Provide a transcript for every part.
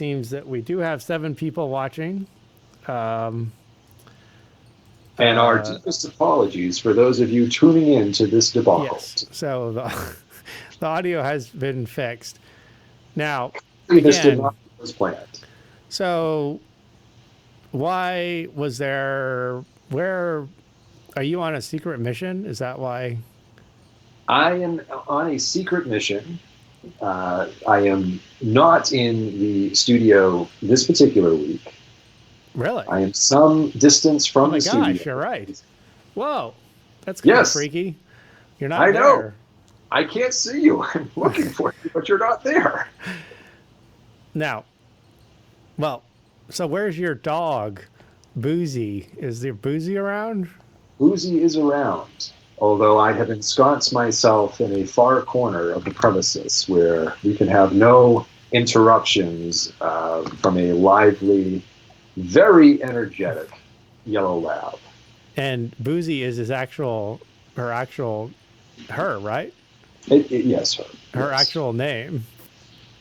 seems that we do have 7 people watching. And our deepest apologies for those of you tuning in to this debacle. Yes. So the audio has been fixed. Now, This did again, not was planned. so why was there, where, are you on a secret mission? Is that why? I am on a secret mission. I am not in the studio this particular week. Really? I am some distance from Oh my the studio. gosh, you're right. Whoa, that's kind of Yes, freaky. You're not I know. there. I can't see you. I'm looking for you, but you're not there. Now, well, so where's your dog, Boozy? Is there Boozy around? Boozy is around, although I have ensconced myself in a far corner of the premises where we can have no interruptions from a lively, very energetic yellow lab. And Boozy is her, right? Yes, sir. Her Yes. actual name.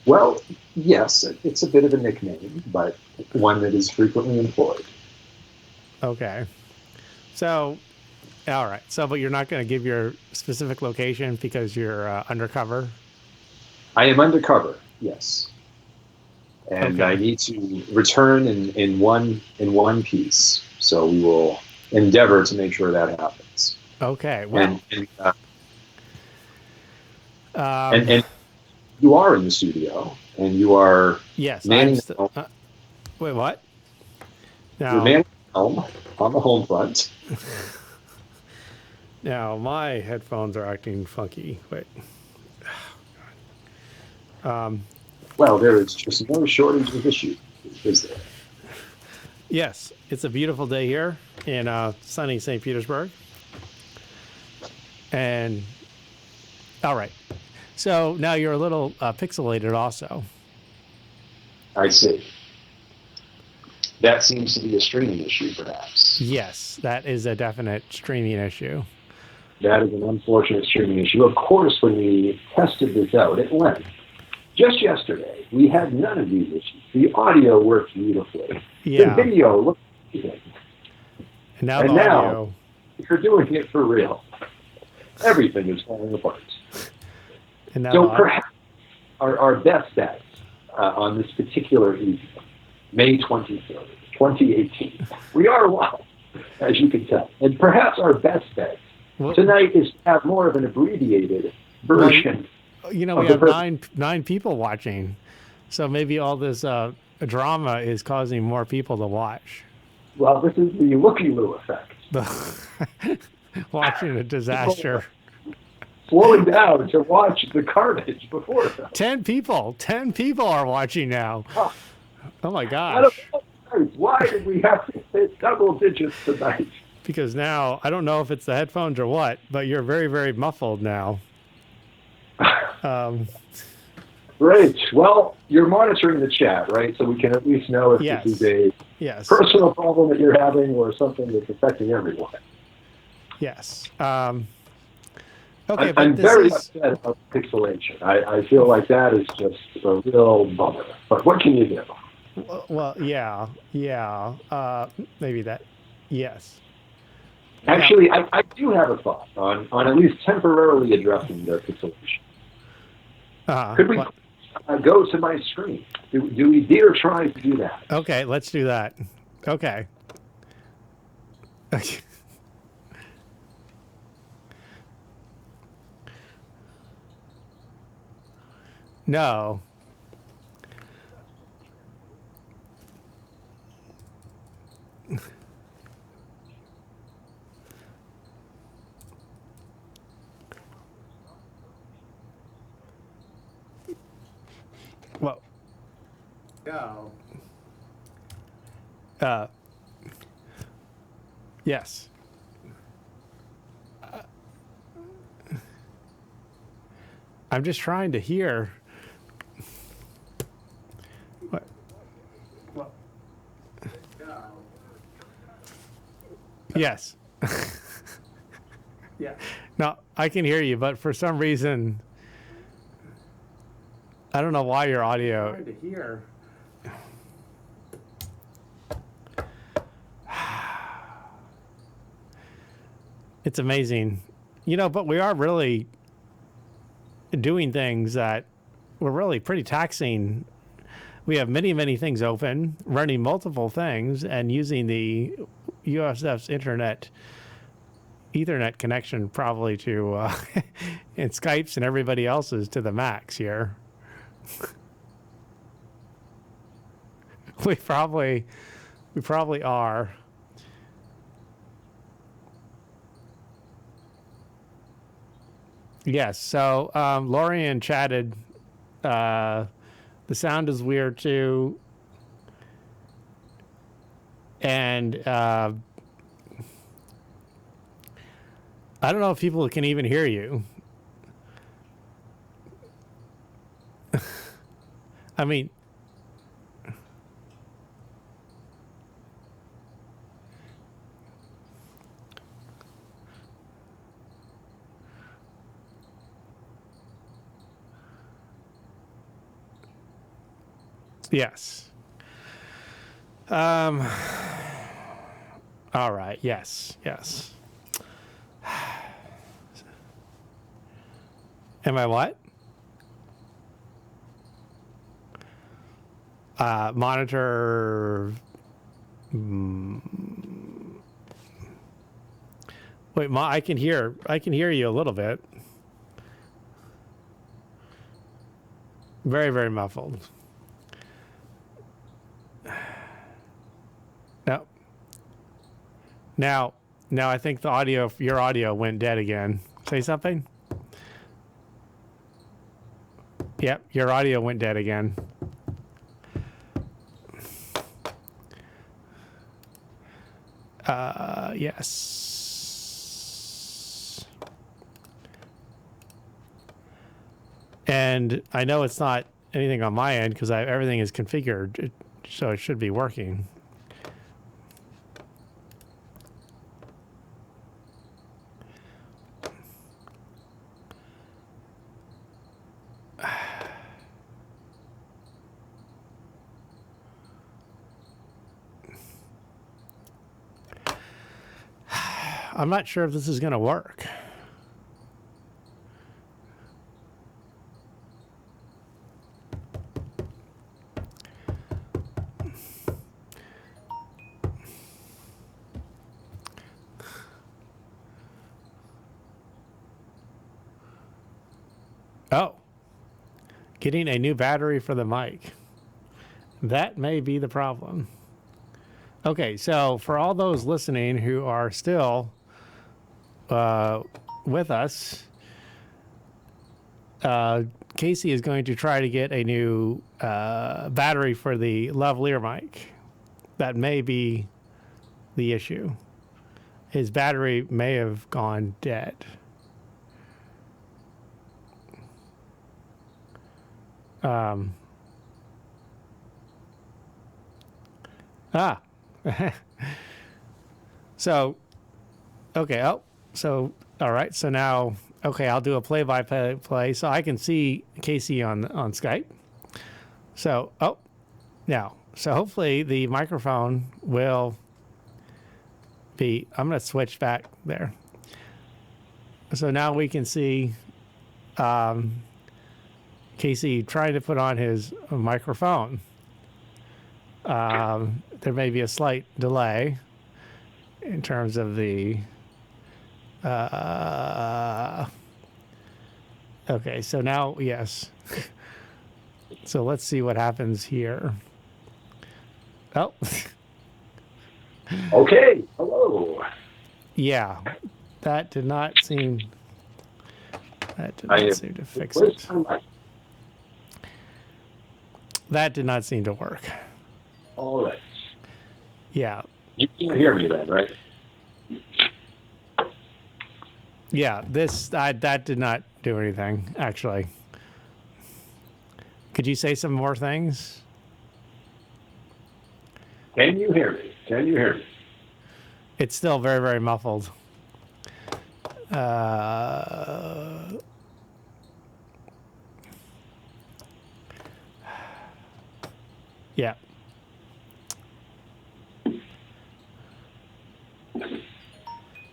Well, yes, it's a bit of a nickname, but one that is frequently employed. Okay. So, all right. So, but you're not going to give your specific location because you're undercover? I am undercover, yes. And Okay. I need to return in one piece. So we will endeavor to make sure that happens. Okay. Well, And you are in the studio, and you are yes, I'm manning the still. helm. Wait, what? You're Now, manning the helm on the home front. now my headphones are acting funky. Wait. Well, there is just no shortage of issues, is there? Yes, it's a beautiful day here in sunny St. Petersburg. And all right. So now you're a little pixelated also. I see. That seems to be a streaming issue, perhaps. Yes, that is a definite streaming issue. That is an unfortunate streaming issue. Of course, when we tested this out at length, just yesterday, we had none of these issues. The audio worked beautifully. Yeah. The video looked amazing. And now And the now, audio. if you're doing it for real, everything is falling apart. And now So the perhaps our best bet on this particular evening, May 23rd, 2018, we are wild, as you can tell. And perhaps our best bet tonight is to have more of an abbreviated version. You know, we have nine people watching, so maybe all this drama is causing more people to watch. Well, this is the looky-loo effect. Watching a disaster. Slowing down to watch the carnage before them. 10 people are watching now. Oh my gosh. I don't know. Why did we have to hit double digits tonight? Because now, I don't know if it's the headphones or what, but you're very, very muffled now. Great. Well, you're monitoring the chat, right? So we can at least know if this is a personal problem that you're having or something that's affecting everyone. Yes. Okay, I'm very upset about pixelation. I feel like that is just a real bummer. But what can you do? Well, yeah. Maybe that. Yes. Actually, I do have a thought on at least temporarily addressing the pixelation. Could we go to my screen? Do we dare try to do that? Okay, let's do that. Okay. No. Well. No. Yes. I'm just trying to hear. What? Well, no. Yes. Yeah. No, I can hear you, but for some reason, I don't know why your audio. I'm trying to hear. It's amazing. But we are really doing things that were really pretty taxing. We have many, many things open, running multiple things, and using the USF's Ethernet connection probably to, and Skype's and everybody else's to the max here. We probably are. Yes. So Lorian chatted. The sound is weird too, and I don't know if people can even hear you. I mean, yes. All right. Yes. Yes. Am I what? Monitor. Wait, I can hear you a little bit. Very, very muffled. No. Now I think your audio went dead again. Say something. Yep, your audio went dead again. Yes. And I know it's not anything on my end because everything is configured, so it should be working. I'm not sure if this is going to work. Oh, getting a new battery for the mic. That may be the problem. Okay, so for all those listening who are still with us, Casey is going to try to get a new battery for the lavalier mic. That may be the issue. His battery may have gone dead. So, okay. Oh, so, all right. So now, okay, I'll do a play-by-play so I can see Casey on Skype. So, now, so hopefully the microphone will be, I'm going to switch back there. So now we can see Casey trying to put on his microphone. There may be a slight delay in terms of the okay, so now yes. So let's see what happens here. Oh. Okay, hello. Yeah, that did not seem to fix it. That did not seem to work. All right. Yeah. You can't hear me then, right? Yeah, that did not do anything, actually. Could you say some more things? Can you hear me? Can you hear me? It's still very, very muffled. Yeah.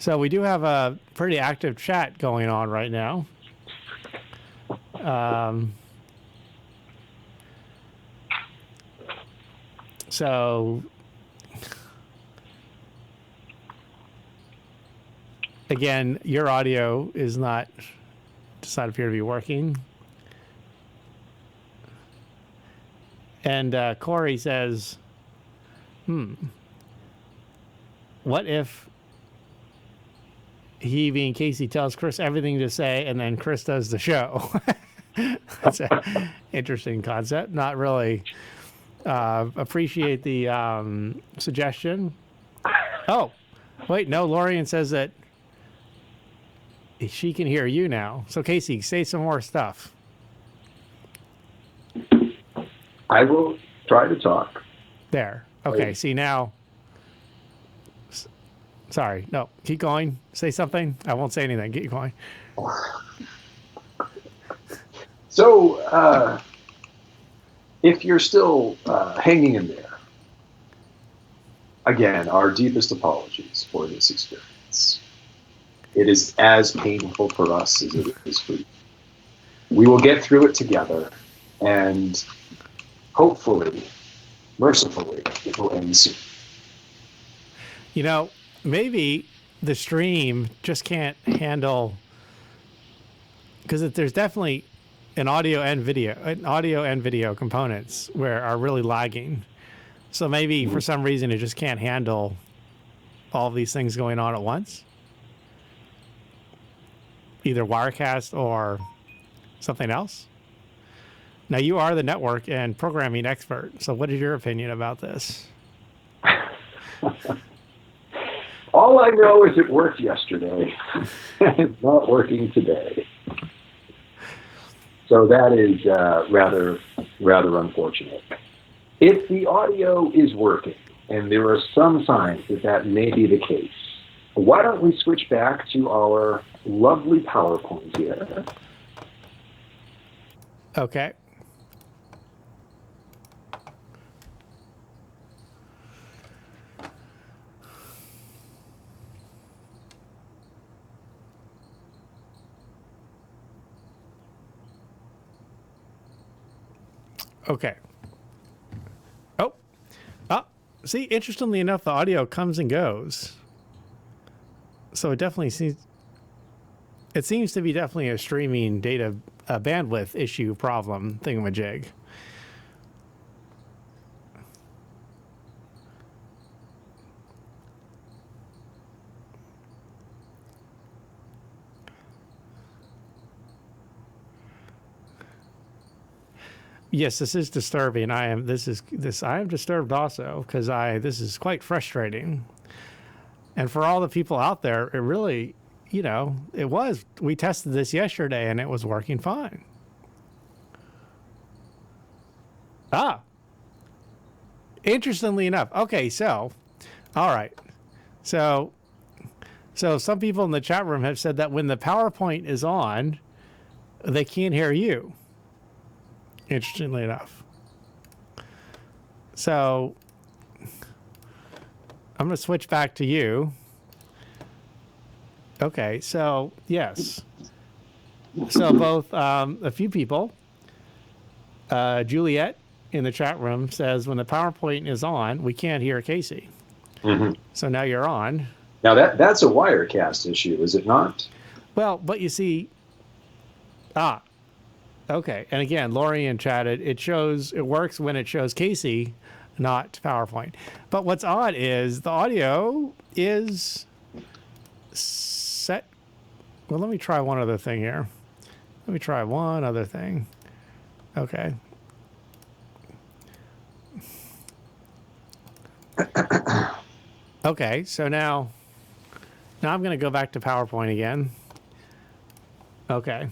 So we do have a pretty active chat going on right now. So again, your audio is not, does not appear to be working. And Corey says, what if he, being Casey, tells Chris everything to say and then Chris does the show? That's an interesting concept. Not really appreciate the suggestion. Oh, wait, no, Lorian says that she can hear you now. So Casey, say some more stuff. I will try to talk. There. Okay, see now. Sorry, no, keep going. Say something. I won't say anything. Keep going. So, if you're still hanging in there, again, our deepest apologies for this experience. It is as painful for us as it is for you. We will get through it together, and hopefully, mercifully, it will end soon. You know, maybe the stream just can't handle, because there's definitely an audio and video components where are really lagging. So maybe for some reason it just can't handle all of these things going on at once. Either Wirecast or something else. Now you are the network and programming expert. So what is your opinion about this? All I know is it worked yesterday. It's not working today. So that is rather unfortunate. If the audio is working, and there are some signs that that may be the case, why don't we switch back to our lovely PowerPoint here? Okay. Okay. See, interestingly enough, the audio comes and goes. So it definitely seems to be definitely a streaming data bandwidth issue problem thingamajig. Yes, this is disturbing. I am disturbed also because this is quite frustrating. And for all the people out there, it really, we tested this yesterday and it was working fine. Interestingly enough. Okay, so, all right. So some people in the chat room have said that when the PowerPoint is on, they can't hear you. Interestingly enough. So I'm going to switch back to you. Okay, so yes. So both a few people, Juliet in the chat room says when the PowerPoint is on, we can't hear Casey. Mm-hmm. So now you're on. Now that's a Wirecast issue, is it not? Well, but you see, okay. And again, Lorian chatted, it works when it shows Casey, not PowerPoint. But what's odd is the audio is set. Well, let me try one other thing here. Let me try one other thing. Okay. Okay, so now I'm going to go back to PowerPoint again. Okay.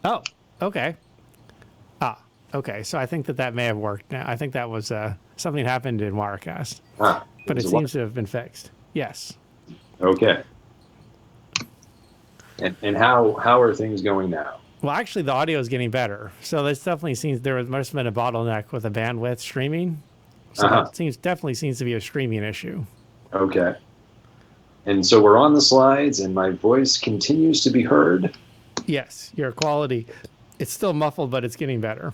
Oh, okay. Okay. So I think that may have worked now. I think that was something happened in Wirecast, but it seems to have been fixed. Yes. Okay. And how are things going now? Well, actually, the audio is getting better. So this definitely seems must have been a bottleneck with the bandwidth streaming. So that definitely seems to be a streaming issue. Okay. And so we're on the slides, and my voice continues to be heard. Yes, your quality, it's still muffled, but it's getting better.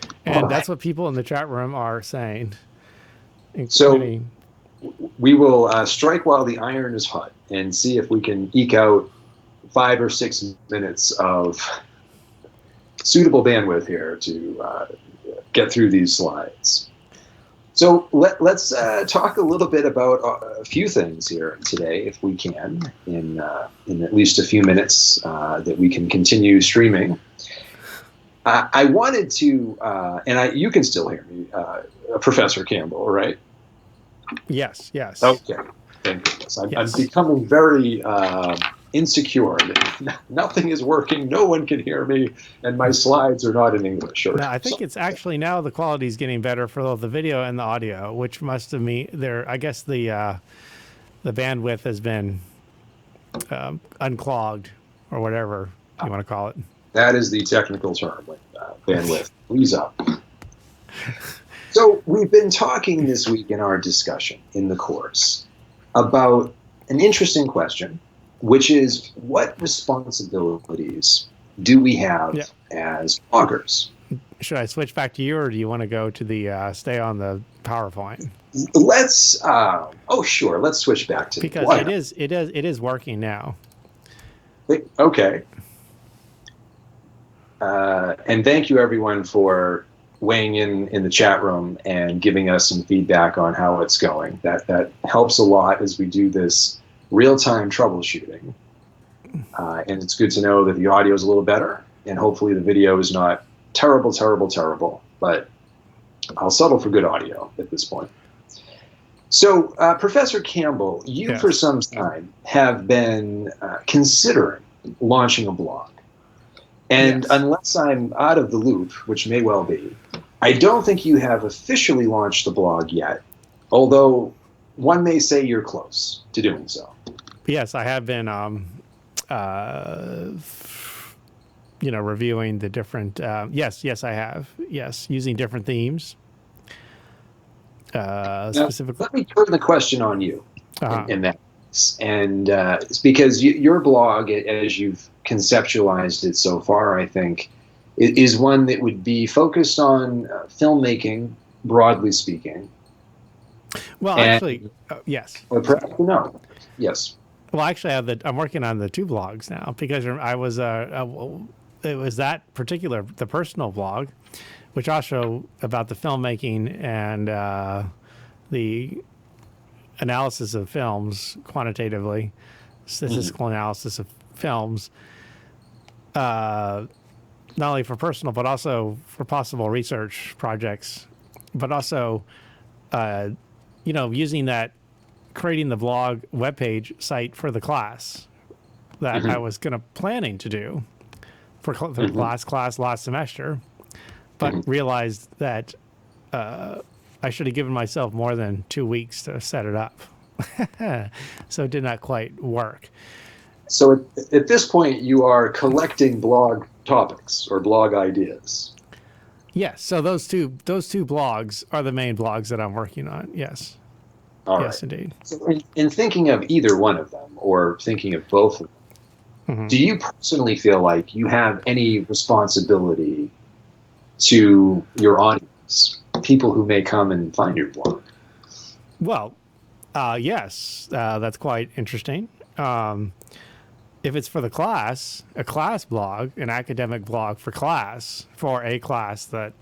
All And right. that's what people in the chat room are saying. So Including, we will strike while the iron is hot and see if we can eke out 5 or 6 minutes of suitable bandwidth here to get through these slides. So let's talk a little bit about a few things here today, if we can, in at least a few minutes that we can continue streaming. I wanted to, you can still hear me, Professor Campbell, right? yes, yes. Okay, thank goodness. I'm Yes. becoming very insecure. Nothing is working. No one can hear me, and my slides are not in English. Or No, I think it's actually now the quality is getting better for both the video and the audio, which must have I guess the bandwidth has been unclogged or whatever you want to call it. that is the technical term, when bandwidth frees up. So we've been talking this week in our discussion in the course about an interesting question, which is what responsibilities do we have as bloggers? Should I switch back to you, or do you want to go to the stay on the PowerPoint? Let's sure, let's switch back to Because it is working now. Okay. And thank you everyone for weighing in the chat room and giving us some feedback on how it's going. That helps a lot as we do this real-time troubleshooting. And it's good to know that the audio is a little better, and hopefully the video is not terrible, but I'll settle for good audio at this point. So, Professor Campbell, you for some time have been considering launching a blog. And unless I'm out of the loop, which may well be, I don't think you have officially launched the blog yet, although one may say you're close to doing so. Yes, I have been, reviewing the different, yes, I have. Yes, using different themes. Specifically. Let me turn the question on you in that case. And it's because your blog, as you've conceptualized it so far, I think, is one that would be focused on filmmaking, broadly speaking. Well, actually, yes. Or perhaps no. Yes. Well, actually, I'm working on the 2 blogs now, because I was it was that particular, the personal blog, which also about the filmmaking and the analysis of films quantitatively, statistical analysis of films, not only for personal but also for possible research projects, but also using that, creating the blog webpage site for the class that I was planning to do for the last class last semester, but realized that I should have given myself more than 2 weeks to set it up. So it did not quite work. So at this point, you are collecting blog topics or blog ideas. Yes. So those two blogs are the main blogs that I'm working on. Yes. All yes, right. indeed. So in thinking of either one of them, or thinking of both of them, do you personally feel like you have any responsibility to your audience, people who may come and find your blog? Well, yes, that's quite interesting. If it's for the class, a class blog, an academic blog for a class that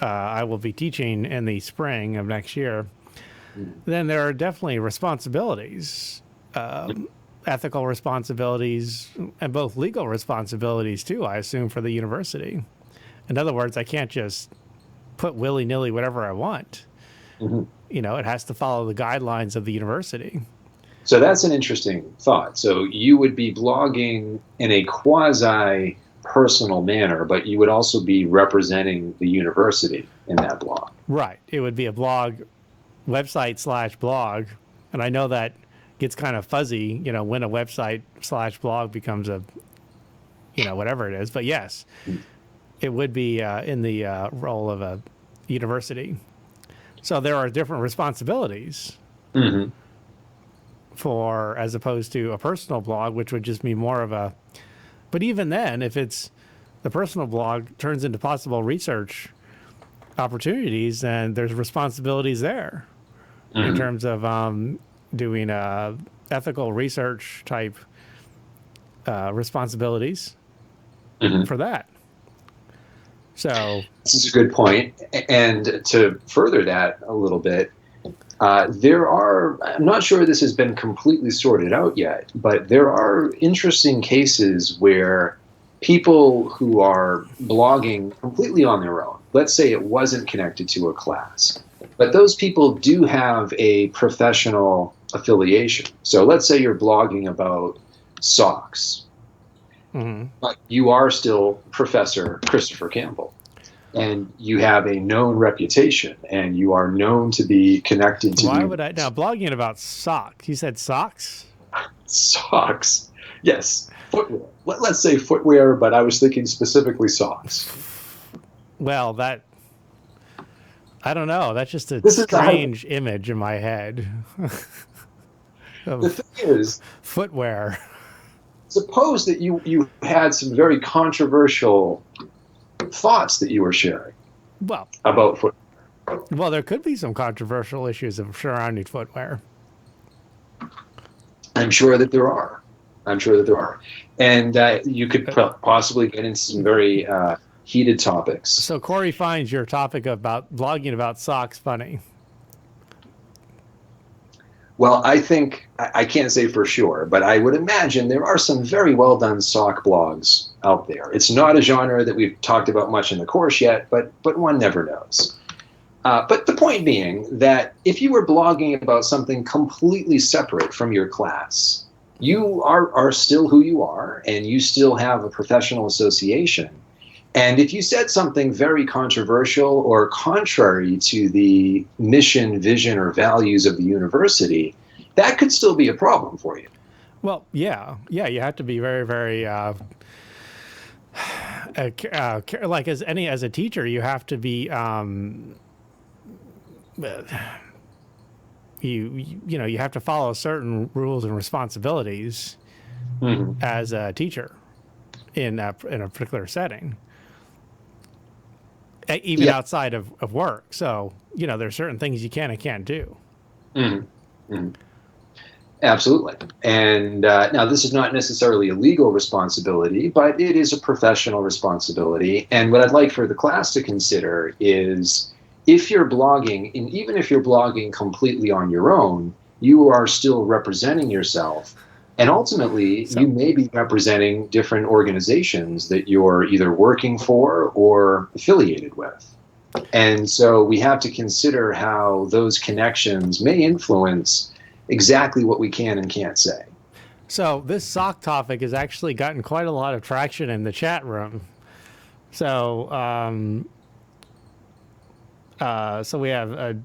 I will be teaching in the spring of next year, then there are definitely responsibilities, ethical responsibilities, and both legal responsibilities too, I assume, for the university. In other words, I can't just put willy-nilly whatever I want. It has to follow the guidelines of the university. So that's an interesting thought. So you would be blogging in a quasi-personal manner, but you would also be representing the university in that blog. Right. It would be a blog, website/blog. And I know that gets kind of fuzzy, when a website/blog becomes a, whatever it is. But yes, it would be in the role of a university. So there are different responsibilities. for as opposed to a personal blog, which would just be more of a. But even then, if it's the personal blog turns into possible research opportunities, then there's responsibilities there in terms of doing ethical research type responsibilities for that. So this is a good point. And to further that a little bit, I'm not sure this has been completely sorted out yet, but there are interesting cases where people who are blogging completely on their own, let's say it wasn't connected to a class, but those people do have a professional affiliation. So let's say you're blogging about socks, but you are still Professor Christopher Campbell, and you have a known reputation, and you are known to be connected to. Why would I now blogging about socks? You said socks? Socks, yes, footwear. Let's say footwear, but I was thinking specifically socks. Well, I don't know. That's just a strange image in my head. The thing is, footwear. Suppose that you had some very controversial thoughts that you were sharing about footwear. Well, there could be some controversial issues surrounding footwear. I'm sure that there are. And you could possibly get into some very heated topics. So Corey finds your topic about blogging about socks funny. Well, I think, I can't say for sure, but I would imagine there are some very well done sock blogs out there. It's not a genre that we've talked about much in the course yet, but one never knows. But the point being that if you were blogging about something completely separate from your class, you are still who you are, and you still have a professional association. And if you said something very controversial or contrary to the mission, vision, or values of the university, that could still be a problem for you. Well, yeah, you have to be very, very like as a teacher, you have to be you have to follow certain rules and responsibilities as a teacher in a particular setting. Even outside of work. So, there's certain things you can and can't do. Absolutely. And now this is not necessarily a legal responsibility, but it is a professional responsibility. And what I'd like for the class to consider is if you're blogging, and even if you're blogging completely on your own, you are still representing yourself. And ultimately, you may be representing different organizations that you're either working for or affiliated with. And so we have to consider how those connections may influence exactly what we can and can't say. So this sock topic has actually gotten quite a lot of traction in the chat room. So, so we have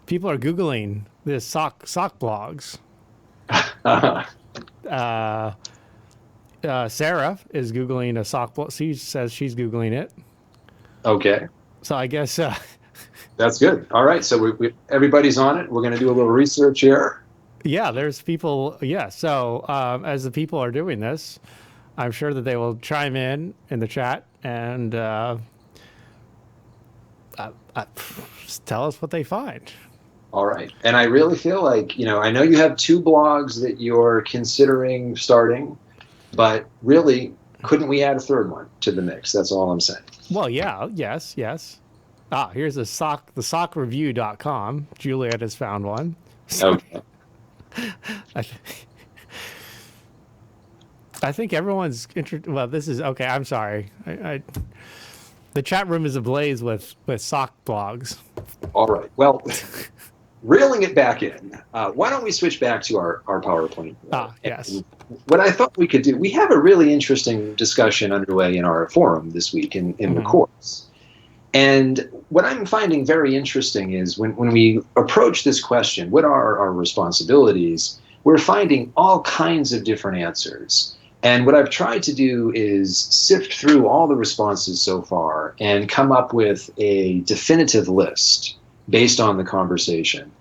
people are Googling this sock blogs. Sarah is Googling a sock blog. She says she's Googling it. Okay. So I guess that's good. All right. So everybody's on it. We're going to do a little research here. Yeah, there's people. Yeah. So as the people are doing this, I'm sure that they will chime in the chat and tell us what they find. All right. And I really feel like, I know you have 2 blogs that you're considering starting, but really, couldn't we add a 3rd one to the mix? That's all I'm saying. Well, yeah. Yes. Here's thesockreview.com. Juliet has found one. Okay. I think everyone's well, this is okay. I'm sorry. The chat room is ablaze with sock blogs. All right. Well, reeling it back in, why don't we switch back to our PowerPoint? Yes. And what I thought we could do, we have a really interesting discussion underway in our forum this week in the course. And what I'm finding very interesting is when we approach this question, what are our responsibilities, we're finding all kinds of different answers. And what I've tried to do is sift through all the responses so far and come up with a definitive list based on the conversation.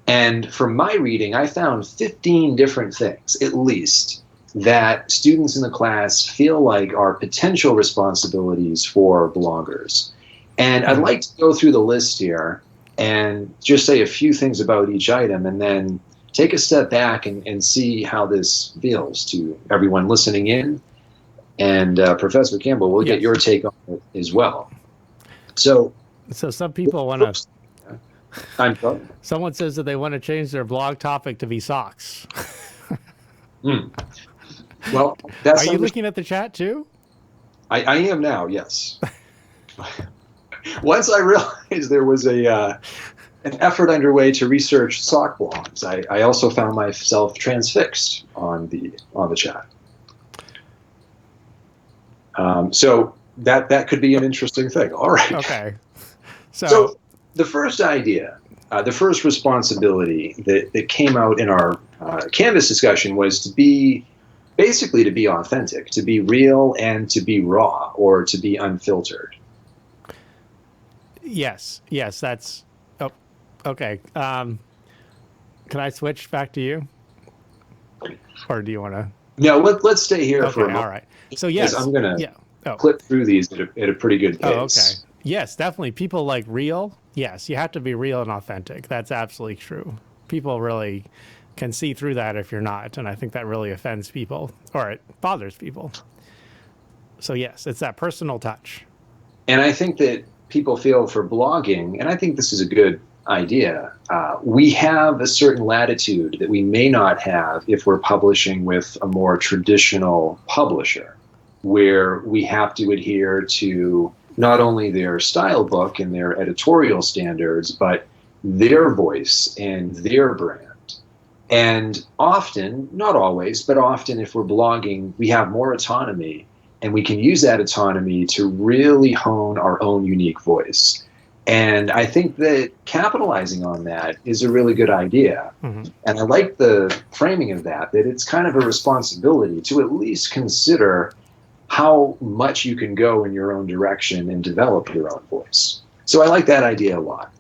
And from my reading, I found 15 different things, at least, that students in the class feel like are potential responsibilities for bloggers. And I'd like to go through the list here and just say a few things about each item and then take a step back and see how this feels to everyone listening in. And Professor Campbell, we'll get your take on it as well. So some people want to. I'm sorry. Someone says that they want to change their blog topic to be socks. Well, that's. Are you looking at the chat too? I am now. Yes. Once I realized there was an effort underway to research sock blogs, I also found myself transfixed on the chat. So that could be an interesting thing. All right. Okay. So the first idea, the first responsibility that came out in our Canvas discussion was to be authentic, to be real, and to be raw, or to be unfiltered. Yes, that's. Oh, okay. Can I switch back to you, or do you want to? No, let's stay here for a moment. All right. So yes, I'm gonna clip through these at a pretty good pace. Oh, okay. Yes, definitely. People like real. Yes, you have to be real and authentic. That's absolutely true. People really can see through that if you're not, and I think that really offends people, or it bothers people. So yes, it's that personal touch. And I think that people feel for blogging, and I think this is a good idea, we have a certain latitude that we may not have if we're publishing with a more traditional publisher, where we have to adhere to not only their style book and their editorial standards, but their voice and their brand. And often, not always, but often if we're blogging, we have more autonomy, and we can use that autonomy to really hone our own unique voice. And I think that capitalizing on that is a really good idea. Mm-hmm. And I like the framing of that it's kind of a responsibility to at least consider how much you can go in your own direction and develop your own voice. So I like that idea a lot.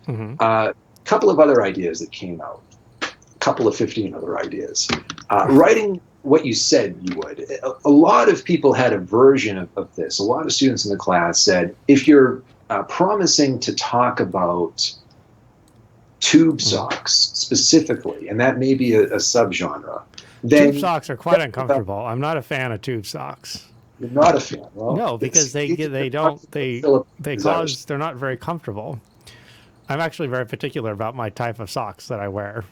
Mm-hmm. A couple of other ideas that came out, a couple of 15 other ideas. Writing what you said you would. A lot of people had a version of this. A lot of students in the class said, if you're promising to talk about tube socks specifically, and that may be a subgenre, then tube socks are quite uncomfortable. I'm not a fan of tube socks. You're not a fan? Well, no, because they're not very comfortable. I'm actually very particular about my type of socks that I wear.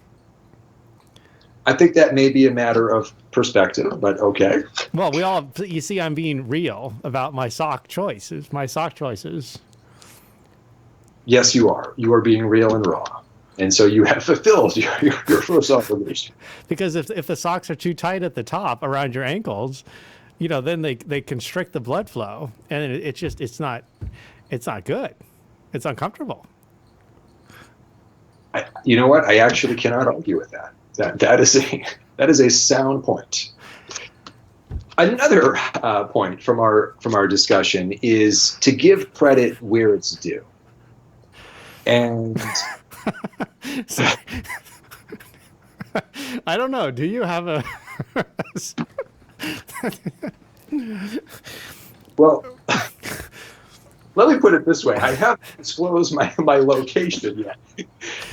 I think that may be a matter of perspective, but okay. Well, you see, I'm being real about my sock choices. Yes, you are. You are being real and raw. And so you have fulfilled your first obligation. Because if the socks are too tight at the top around your ankles, then they constrict the blood flow, and it's not good. It's uncomfortable. You know what? I actually cannot argue with that. That is a sound point. Another point from our discussion is to give credit where it's due. And I don't know. Do you have a? Well, let me put it this way. I haven't disclosed my location yet.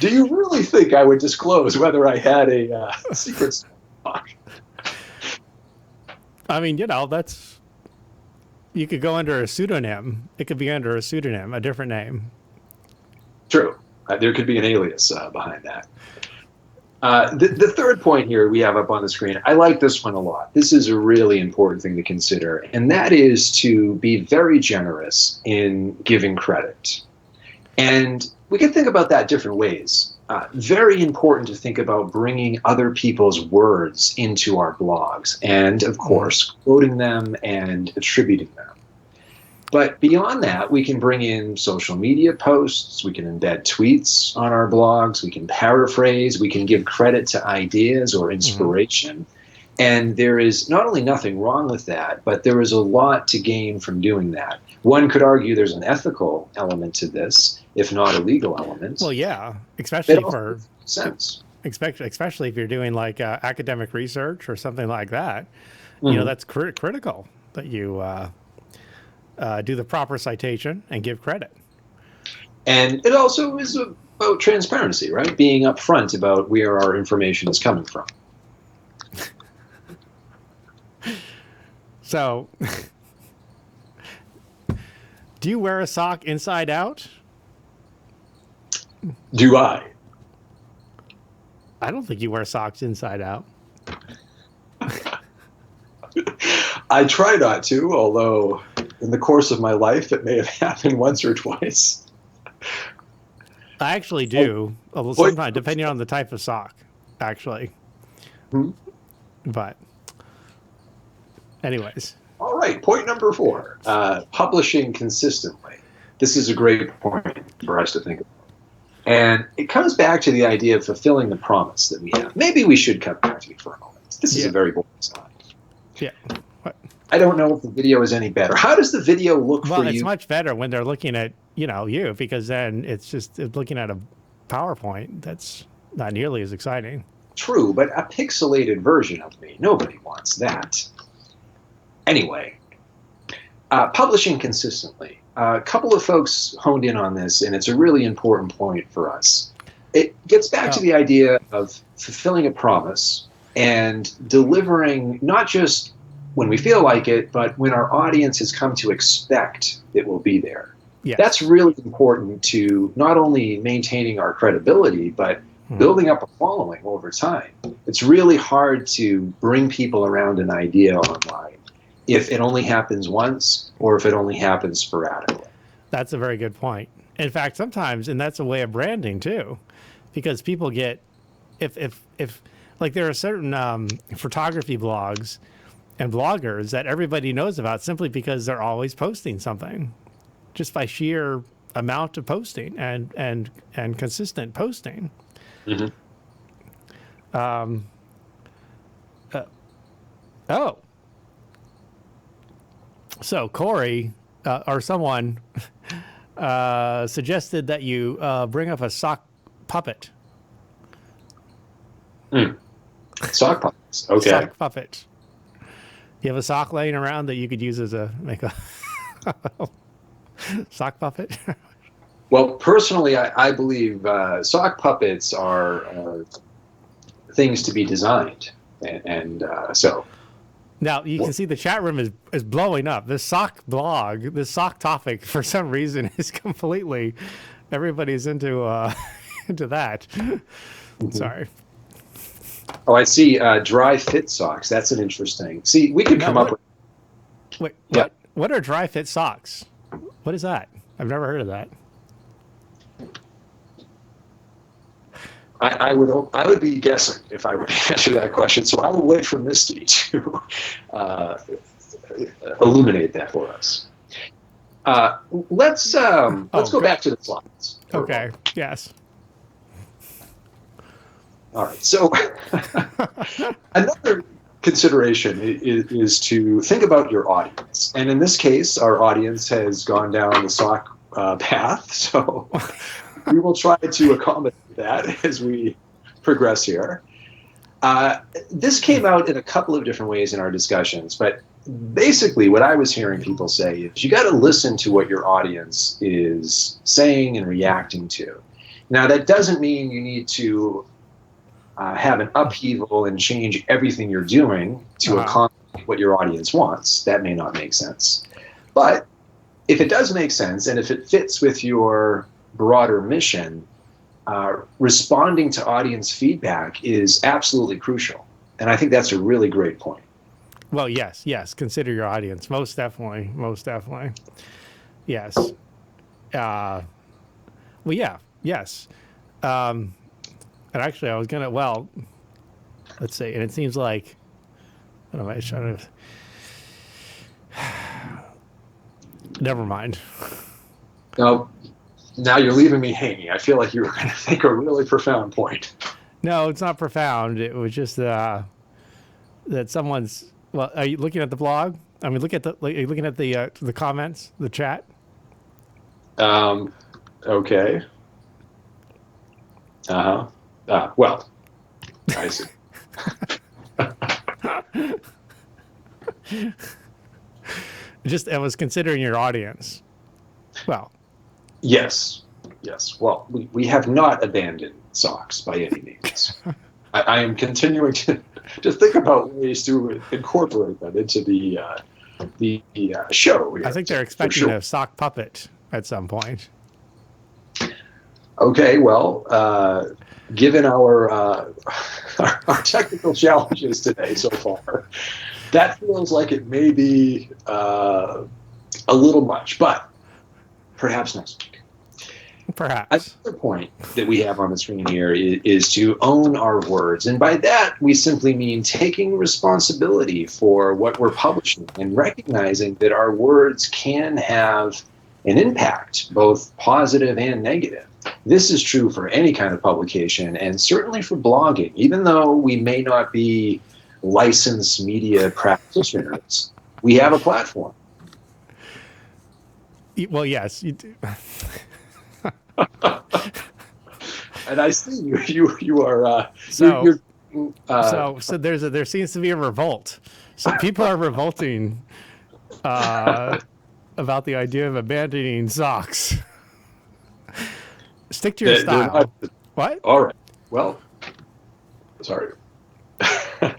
Do you really think I would disclose whether I had a secret stock? I mean, that's... You could go under a pseudonym. It could be under a pseudonym, a different name. True. There could be an alias behind that. The third point here we have up on the screen, I like this one a lot. This is a really important thing to consider, and that is to be very generous in giving credit. And we can think about that different ways. Very important to think about bringing other people's words into our blogs and, of course, quoting them and attributing them. But beyond that, we can bring in social media posts, we can embed tweets on our blogs, we can paraphrase, we can give credit to ideas or inspiration. Mm-hmm. And there is not only nothing wrong with that, but there is a lot to gain from doing that. One could argue there's an ethical element to this, if not a legal element. Well, yeah, It especially also for makes sense. especially if you're doing like academic research or something like that. You know, Mhm. that's critical that you do the proper citation and give credit. And it also is about transparency, right? Being upfront about where our information is coming from. So, do you wear a sock inside out? Do I? I don't think you wear socks inside out. I try not to, although in the course of my life it may have happened once or twice. I actually Oh, do, although boy. sometimes depending on the type of sock, actually. Hmm. But, anyways, All right, point number 4, publishing consistently. This is a great point for us to think about. And it comes back to the idea of fulfilling the promise that we have. Maybe we should come back to it for a moment. This is yeah, a very boring slide. yeah. What? I don't know if the video is any better. How does the video look Well, for it's you? much better when they're looking at you because then it's looking at a PowerPoint that's not nearly as exciting. True, but a pixelated version of me. Nobody wants that. Anyway, publishing consistently. A couple of folks honed in on this, and it's a really important point for us. It gets back to Oh, the idea of fulfilling a promise and delivering not just when we feel like it, but when our audience has come to expect it will be there. That's yes. really important to not only maintaining our credibility, but Mhm. building up a following over time. It's really hard to bring people around an idea online if it only happens once or if it only happens sporadically. That's a very good point. In fact, sometimes, and that's a way of branding too, because people get if like there are certain photography blogs and bloggers that everybody knows about simply because they're always posting something, just by sheer amount of posting and consistent posting. Mm-hmm. Um, oh, so Corey or someone suggested that you bring up a sock puppet. Mm. Sock puppets. Okay. Sock puppet. You have a sock laying around that you could use as a make a sock puppet. Well, personally, I believe sock puppets are things to be designed, and so. Now you can see the chat room is blowing up. This sock blog, this sock topic, for some reason is completely everybody's into into that. Sorry. Oh, I see. Dry fit socks. That's an interesting. See, we could Now, come up with. Wait, Yeah. what are dry fit socks? What is that? I've never heard of that. I would be guessing if I were to answer that question. So I will wait for Misty to illuminate that for us. Let's go good. back to the slides. Okay. Yes. All right. So another consideration is to think about your audience, and in this case, our audience has gone down the sock path. So we will try to accommodate that as we progress here. This came out in a couple of different ways in our discussions, but basically what I was hearing people say is you got to listen to what your audience is saying and reacting to. Now, that doesn't mean you need to have an upheaval and change everything you're doing to accommodate what your audience wants. That may not make sense. But if it does make sense and if it fits with your broader mission, responding to audience feedback is absolutely crucial. And I think that's a really great point. Well, yes. Consider your audience. Most definitely. Yes. Well, yeah. Yes. And actually, I was gonna. Well, let's see. And it seems like. What am I trying to? Never mind. Now you're leaving me hanging. I feel like you were going to make a really profound point. No, it's not profound. It was just that someone's. Well, are you looking at the blog? I mean, are you looking at the comments, the chat? Okay. Uh-huh. Well, I see. Just I was considering your audience. Well, Yes. Yes. Well, we have not abandoned socks by any means. I am continuing to think about ways to incorporate them into the show here, I think they're for expecting sure. a sock puppet at some point. Okay, well, given our technical challenges today so far, that feels like it may be a little much, but perhaps next week. Perhaps. Another point that we have on the screen here is to own our words. And by that, we simply mean taking responsibility for what we're publishing and recognizing that our words can have an impact, both positive and negative. This is true for any kind of publication and certainly for blogging, even though we may not be licensed media practitioners. We have a platform. Well, yes. You do. And I see you are So, you're so there seems to be a revolt. So people are revolting about the idea of abandoning socks. Stick to your style. not, What? all right. Well, sorry.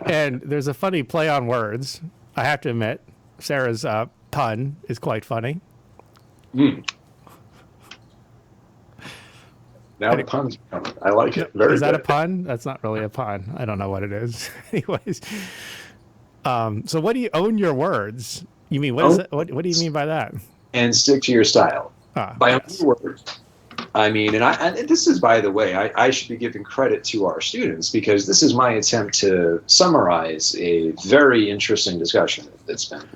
And there's a funny play on words. I have to admit, Sarah's pun is quite funny. Mm. Now the puns are coming. I like it. Very Is that good. a pun? That's not really a pun. I don't know what it is. Anyways, so what do you own your words? You mean what is it? What do you mean by that? And stick to your style. By Yes. other words, I mean, and this is, by the way, I should be giving credit to our students because this is my attempt to summarize a very interesting discussion that's been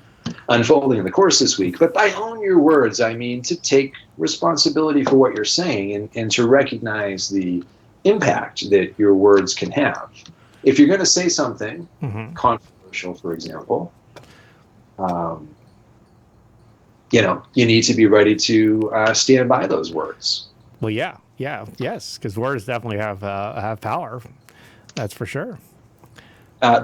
unfolding in the course this week. But by own your words, I mean to take responsibility for what you're saying and to recognize the impact that your words can have. If you're going to say something controversial, for example, you need to be ready to stand by those words. Well, yes, because words definitely have power. That's for sure.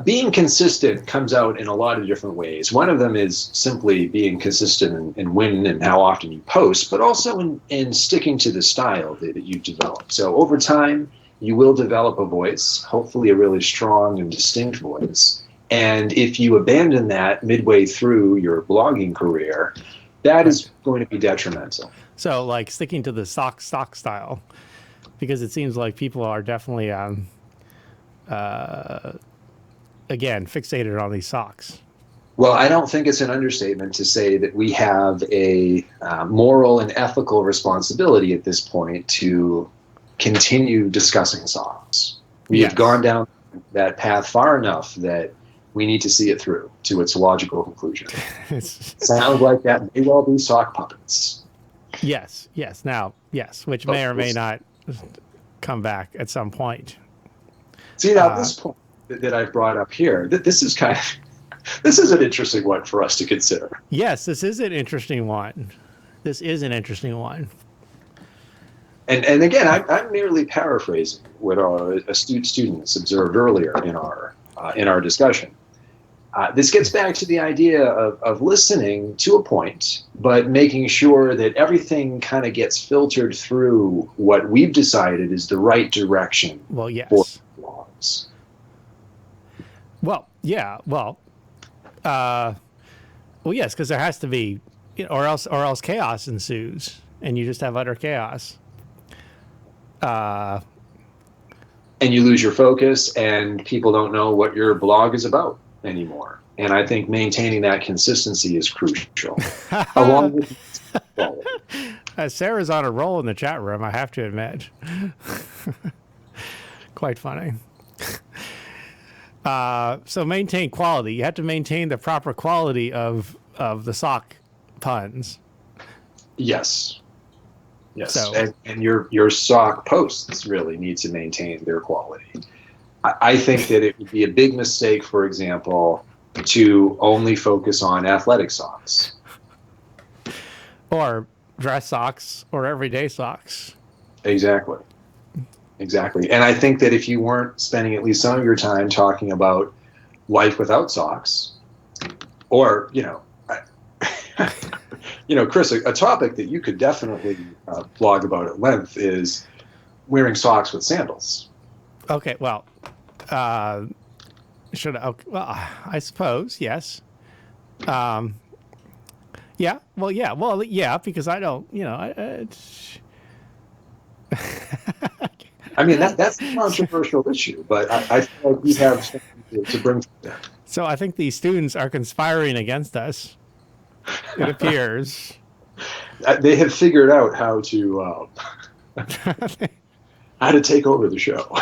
Being consistent comes out in a lot of different ways. One of them is simply being consistent in when and how often you post, but also in sticking to the style that you develop. So over time, you will develop a voice, hopefully a really strong and distinct voice. And if you abandon that midway through your blogging career, that is going to be detrimental. So, like sticking to the sock style, because it seems like people are definitely, again, fixated on these socks. Well, I don't think it's an understatement to say that we have a moral and ethical responsibility at this point to continue discussing socks. We have gone down that path far enough that we need to see it through to its logical conclusion. Sounds like that may well be sock puppets. Yes. Now, yes, which may or may not come back at some point. See, now this point that I've brought up here, this is an interesting one for us to consider. Yes, this is an interesting one. And again, I'm merely paraphrasing what our astute students observed earlier in our discussion. This gets back to the idea of listening to a point, but making sure that everything kind of gets filtered through what we've decided is the right direction Well, yes. for blogs. Well, yeah. Well, yes, because there has to be, or else chaos ensues, and you just have utter chaos. And you lose your focus, and people don't know what your blog is about anymore. And I think maintaining that consistency is crucial. Along with Sarah's on a roll in the chat room, I have to admit. Quite funny. So maintain quality. You have to maintain the proper quality of the sock puns. Yes. So, and your sock posts really need to maintain their quality. I think that it would be a big mistake, for example, to only focus on athletic socks. Or dress socks or everyday socks. Exactly. Exactly. And I think that if you weren't spending at least some of your time talking about life without socks, or, Chris, a topic that you could definitely blog about at length is wearing socks with sandals. Okay, well, should I? Okay, well, I suppose yes. Yeah. Well, yeah, because I don't. I mean, that's a controversial issue, but I feel like we have something to bring to that. So I think these students are conspiring against us. It appears. They have figured out how to take over the show.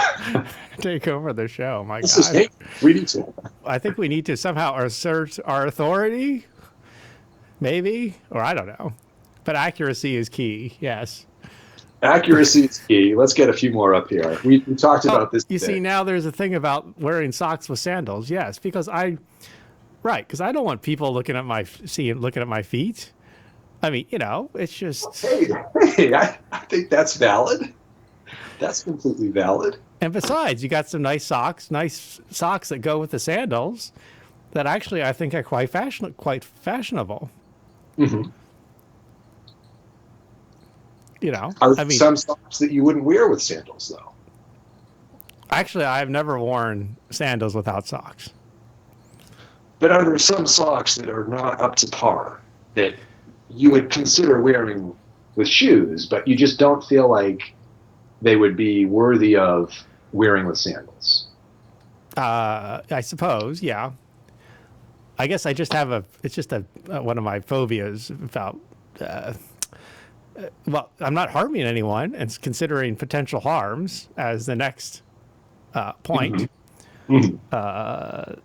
Take over the show. My This God. is we need to. I think we need to somehow assert our authority. Maybe, or I don't know. But accuracy is key. Yes. Accuracy is key. Let's get a few more up here. We talked about this. You today. see, now there's a thing about wearing socks with sandals. Yes, because I don't want people looking at my feet. I mean, it's just. Hey, I think that's valid. That's completely valid. And besides, you got some nice socks that go with the sandals that actually I think are quite fashionable. Mm-hmm. I mean, some socks that you wouldn't wear with sandals, though. Actually, I've never worn sandals without socks. But are there some socks that are not up to par that you would consider wearing with shoes, but you just don't feel like they would be worthy of wearing with sandals? I suppose, yeah. I guess I just have it's just one of my phobias about, well, I'm not harming anyone, and considering potential harms as the next point. Mm-hmm. Mm-hmm.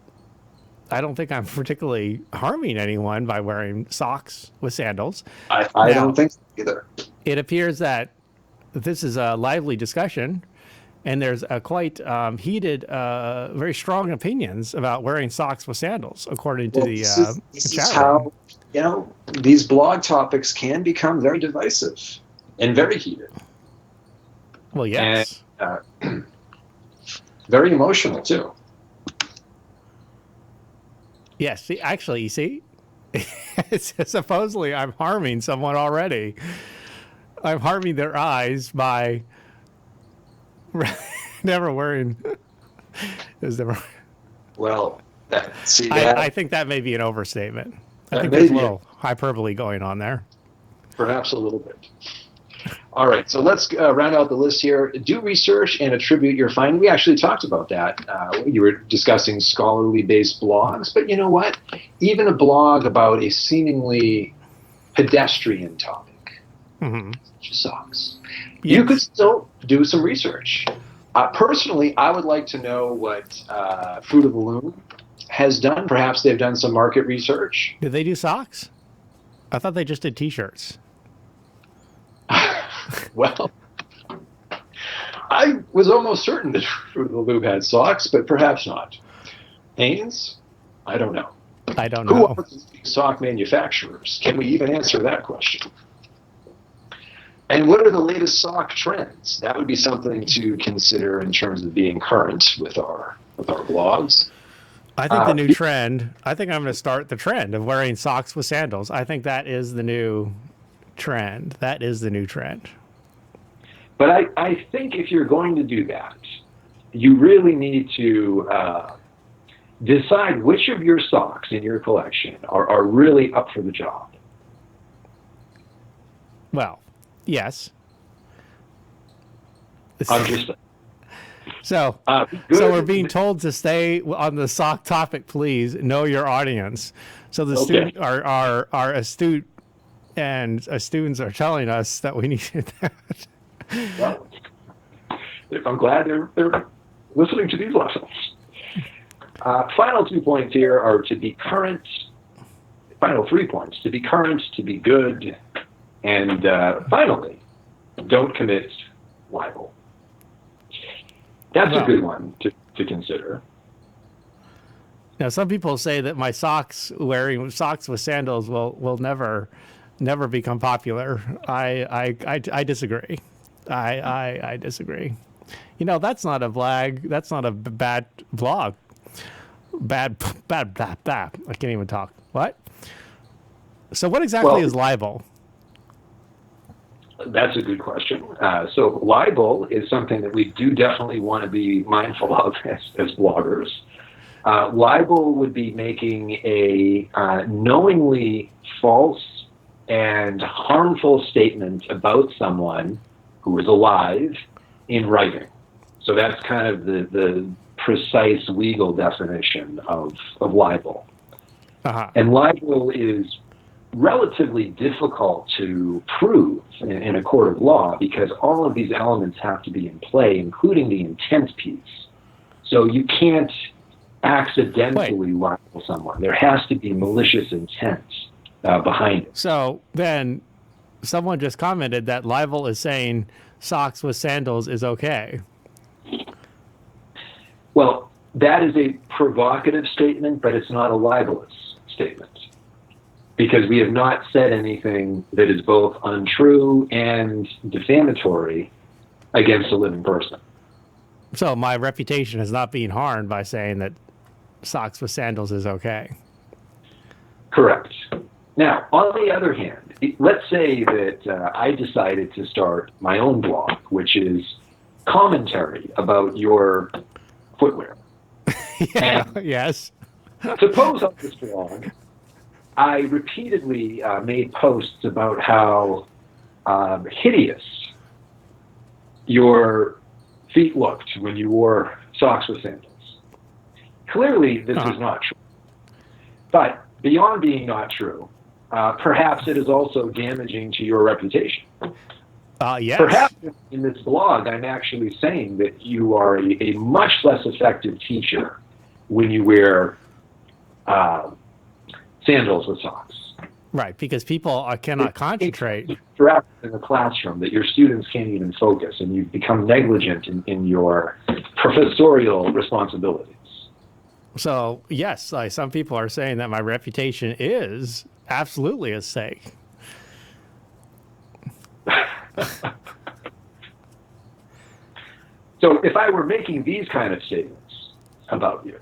I don't think I'm particularly harming anyone by wearing socks with sandals. I don't think so either. It appears that this is a lively discussion, and there's a quite heated, very strong opinions about wearing socks with sandals, according to the this is chat how room. These blog topics can become very divisive and very heated. Well, yes. And, very emotional too. Yes, see, actually, you see, supposedly I'm harming someone already. I'm harming their eyes by never wearing. Well, I think that may be an overstatement. I think there's a little hyperbole going on there. Perhaps a little bit. All right, so let's round out the list here. Do research and attribute your finding. We actually talked about that. You were discussing scholarly-based blogs, but you know what? Even a blog about a seemingly pedestrian topic, socks, you could still do some research. Personally, I would like to know what Fruit of the Loom has done. Perhaps they've done some market research. Did they do socks? I thought they just did T-shirts. Well, I was almost certain that Fruit of the Loom had socks, but perhaps not. Hanes? I don't know. I don't know. Who are the sock manufacturers? Can we even answer that question? And what are the latest sock trends? That would be something to consider in terms of being current with our blogs. I think the new trend, I think I'm going to start the trend of wearing socks with sandals. I think that is the new trend. That is the new trend. But I think if you're going to do that, you really need to decide which of your socks in your collection are really up for the job. Well, yes. So we're being told to stay on the sock topic, please. Know your audience. So the student, our astute and students are telling us that we need that. Well, I'm glad they're listening to these lessons. Final 2 points here are to be current. Final 3 points: to be current, to be good, and finally, don't commit libel. That's a good one to consider. Now, some people say that my wearing socks with sandals will never never become popular. I disagree. I disagree. You know, that's not a flag. That's not a bad blog. Bad. I can't even talk. What? So what exactly Well, is libel? that's a good question. So libel is something that we do definitely want to be mindful of as bloggers. Libel would be making a knowingly false and harmful statement about someone who is alive in writing. So that's kind of the precise legal definition of libel. Uh-huh. And libel is relatively difficult to prove in a court of law because all of these elements have to be in play, including the intent piece. So you can't accidentally libel someone. There has to be malicious intent behind it. So then someone just commented that libel is saying socks with sandals is okay. Well, that is a provocative statement, but it's not a libelous statement because we have not said anything that is both untrue and defamatory against a living person. So my reputation is not being harmed by saying that socks with sandals is okay. Correct. Now, on the other hand, let's say that I decided to start my own blog, which is commentary about your footwear. Yes. Suppose on this blog, I repeatedly made posts about how hideous your feet looked when you wore socks with sandals. Clearly, this is not true. But beyond being not true, perhaps it is also damaging to your reputation. Yes. Perhaps in this blog, I'm actually saying that you are a much less effective teacher when you wear sandals with socks. Right, because people cannot concentrate. Throughout in the classroom, that your students can't even focus, and you've become negligent in your professorial responsibilities. So, yes, some people are saying that my reputation is absolutely at stake. So if I were making these kind of statements about you,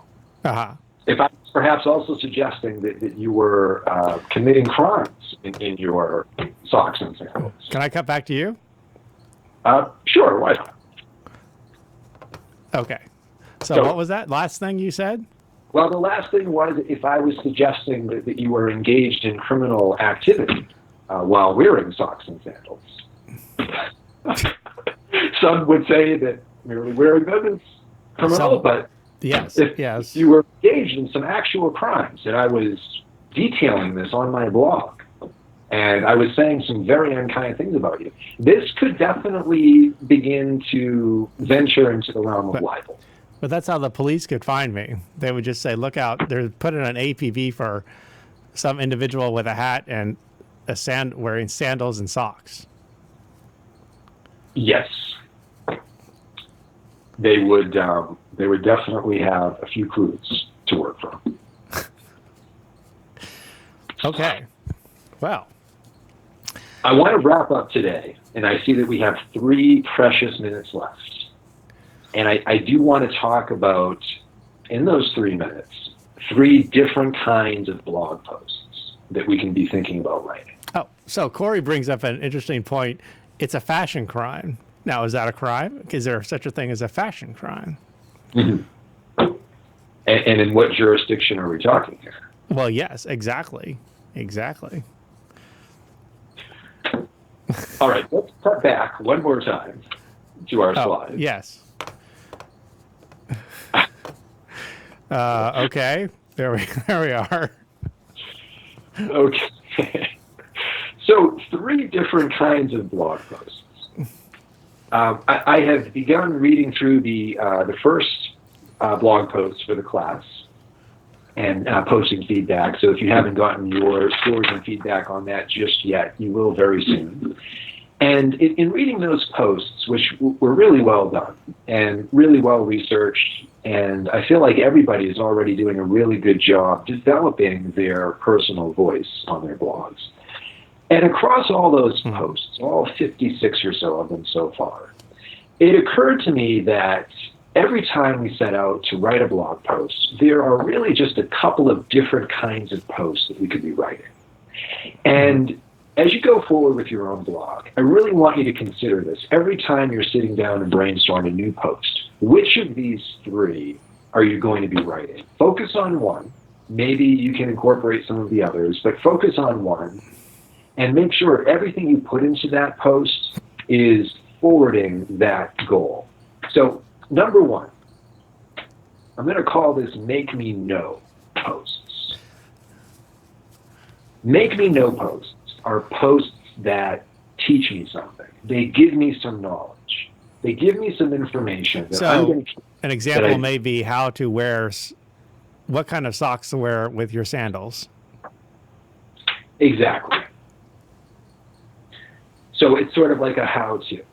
if I was perhaps also suggesting that you were committing crimes in your socks and sandals. Can I cut back to you? Sure, why not? Okay. So what was that last thing you said? Well, the last thing was if I was suggesting that you were engaged in criminal activity while wearing socks and sandals. Some would say that merely wearing them is criminal, but if you were engaged in some actual crimes, and I was detailing this on my blog, and I was saying some very unkind things about you, this could definitely begin to venture into the realm of libel. But that's how the police could find me. They would just say, look out, they're putting an APB for some individual with a hat and wearing sandals and socks. Yes. They would definitely have a few clues to work from. Okay. Well, I want to wrap up today, and I see that we have 3 precious minutes left. And I do want to talk about, in those 3 minutes, 3 different kinds of blog posts that we can be thinking about writing. Oh, so Corey brings up an interesting point. It's a fashion crime. Now, is that a crime? Is there such a thing as a fashion crime? Mm-hmm. And in what jurisdiction are we talking here? Well, yes, exactly. Exactly. All right, let's cut back one more time to our slide. Yes. Okay. There we are. Okay. So 3 different kinds of blog posts. I have begun reading through the first blog post for the class and posting feedback. So if you haven't gotten your scores and feedback on that just yet, you will very soon. And in reading those posts, which were really well done and really well researched, and I feel like everybody is already doing a really good job developing their personal voice on their blogs. And across all those posts, all 56 or so of them so far, it occurred to me that every time we set out to write a blog post, there are really just a couple of different kinds of posts that we could be writing. And as you go forward with your own blog, I really want you to consider this. Every time you're sitting down and brainstorm a new post, which of these three are you going to be writing? Focus on one. Maybe you can incorporate some of the others, but focus on one and make sure everything you put into that post is forwarding that goal. So, number one, I'm going to call this Make Me Know posts. Make Me Know posts are posts that teach me something. They give me some knowledge. They give me some information that I'm going to keep. An example may be how to wear, what kind of socks to wear with your sandals. Exactly. So it's sort of like a how-to.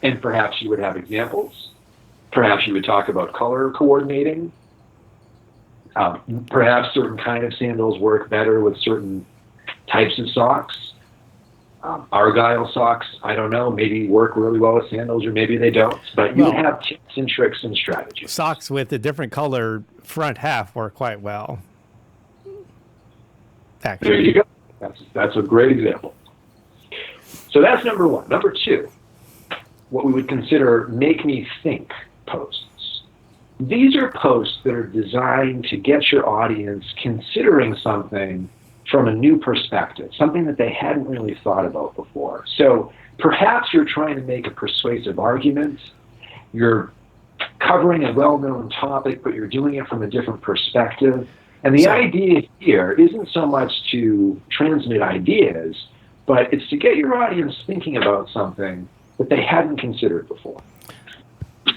And perhaps you would have examples. Perhaps you would talk about color coordinating. Perhaps certain kind of sandals work better with certain types of socks. Argyle socks, I don't know, maybe work really well with sandals or maybe they don't. But you have tips and tricks and strategies. Socks with a different color front half work quite well. Actually. There you go. That's a great example. So that's number one. Number two, what we would consider Make Me Think posts. These are posts that are designed to get your audience considering something from a new perspective, something that they hadn't really thought about before. So perhaps you're trying to make a persuasive argument, you're covering a well-known topic, but you're doing it from a different perspective. And the idea here isn't so much to transmit ideas, but it's to get your audience thinking about something that they hadn't considered before.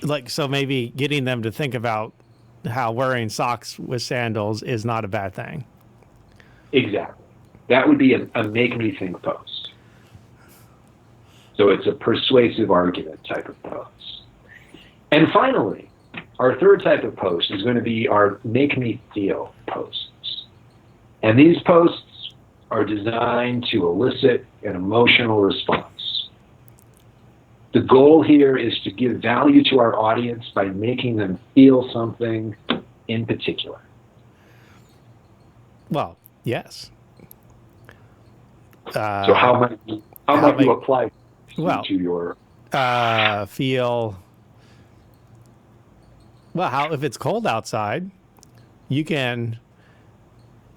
Like, so maybe getting them to think about how wearing socks with sandals is not a bad thing. Exactly. That would be a Make Me Think post. So it's a persuasive argument type of post. And finally, our third type of post is going to be our Make Me Feel posts. And these posts are designed to elicit an emotional response. The goal here is to give value to our audience by making them feel something in particular. Well, yes. So how might you apply to your feel? Well, if it's cold outside, you can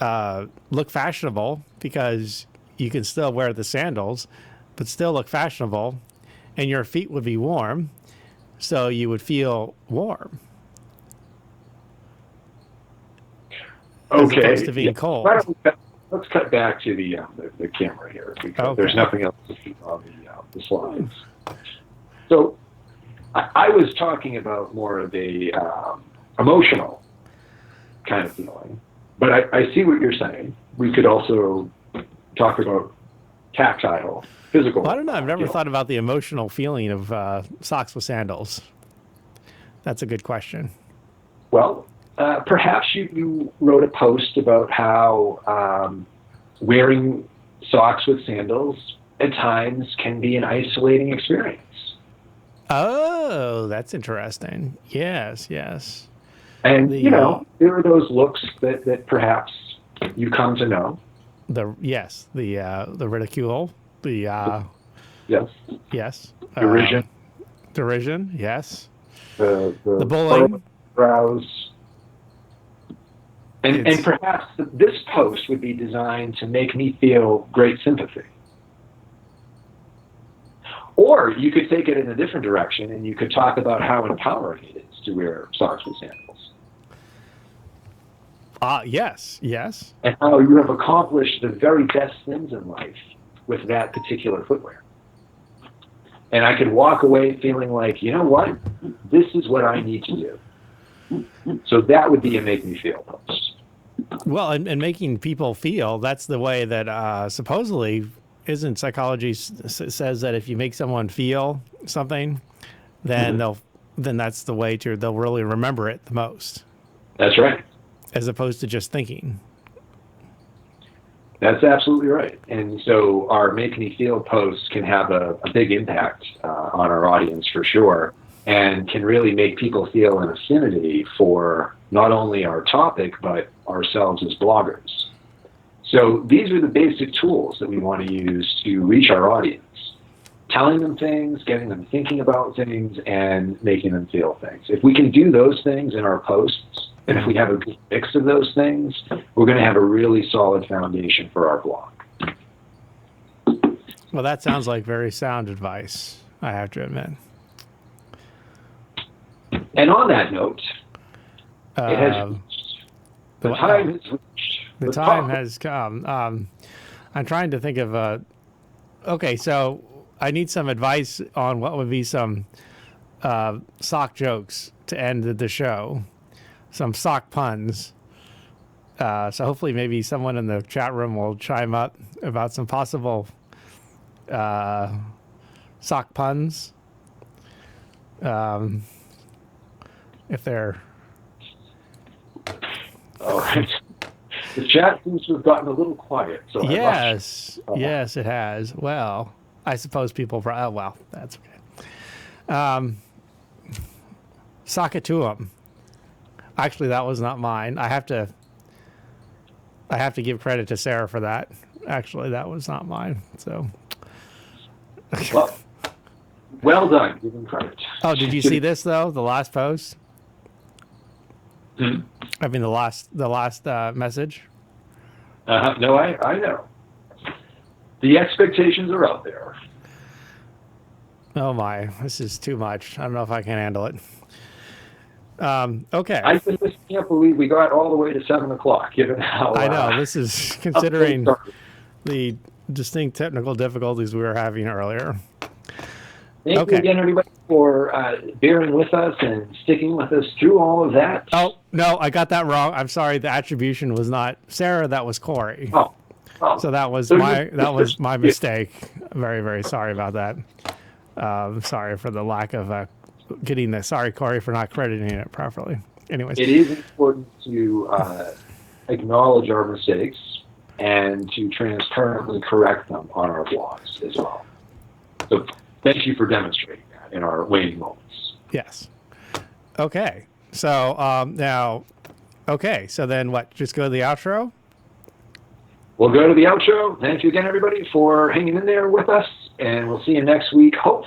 look fashionable because you can still wear the sandals, but still look fashionable, and your feet would be warm, so you would feel warm. As opposed to being cold. Let's cut back to the camera here because there's nothing else to see on the slides. So I was talking about more of a emotional kind of feeling, but I see what you're saying. We could also talk about tactile, physical. Well, I don't know. I've never thought about the emotional feeling of socks with sandals. That's a good question. Well, perhaps you wrote a post about how wearing socks with sandals at times can be an isolating experience. Oh, that's interesting. Yes. And, there are those looks that perhaps you come to know. The ridicule, yes. Derision, yes. The bullying. Browse. And perhaps this post would be designed to make me feel great sympathy. Or you could take it in a different direction and you could talk about how empowering it is to wear socks with sandals. Yes. And how you have accomplished the very best things in life with that particular footwear. And I could walk away feeling like, you know what? This is what I need to do. So that would be a Make Me Feel post. Well, and making people feel, that's the way that supposedly, isn't psychology says that if you make someone feel something, then then that's the way they'll really remember it the most. That's right. As opposed to just thinking. That's absolutely right. And so our Make Me Feel posts can have a big impact on our audience for sure, and can really make people feel an affinity for not only our topic, but ourselves as bloggers. So these are the basic tools that we want to use to reach our audience. Telling them things, getting them thinking about things, and making them feel things. If we can do those things in our posts, and if we have a good mix of those things, we're going to have a really solid foundation for our blog. Well, that sounds like very sound advice, I have to admit. And on that note, it has the time has reached. The time has come. I'm trying to think of okay, so I need some advice on what would be some sock jokes to end the show, some sock puns. So hopefully maybe someone in the chat room will chime up about some possible sock puns. If they're... All right. The chat seems to have gotten a little quiet. So yes, yes, it has. Well, I suppose people... Oh, well, that's okay. Sock it to them. Actually, that was not mine. I have to give credit to Sarah for that. Actually, that was not mine. So... Well done. Give him credit. Oh, did you see this, though? The last post? Hmm? I mean, the last message. No, I know. The expectations are out there. Oh my, this is too much. I don't know if I can handle it. Okay. I just can't believe we got all the way to 7 o'clock. Given how I know this is considering the distinct technical difficulties we were having earlier. Thank you again, everybody, for bearing with us and sticking with us through all of that. Oh, no, I got that wrong. I'm sorry. The attribution was not Sarah. That was Corey. Oh. So that was my mistake. Very, very sorry about that. Sorry for the lack of getting the... Sorry, Corey, for not crediting it properly. Anyways. It is important to acknowledge our mistakes and to transparently correct them on our blogs as well. So thank you for demonstrating that in our waning moments. Yes. Okay. So now, okay. So then what? Just go to the outro? We'll go to the outro. Thank you again, everybody, for hanging in there with us, and we'll see you next week. Hopefully.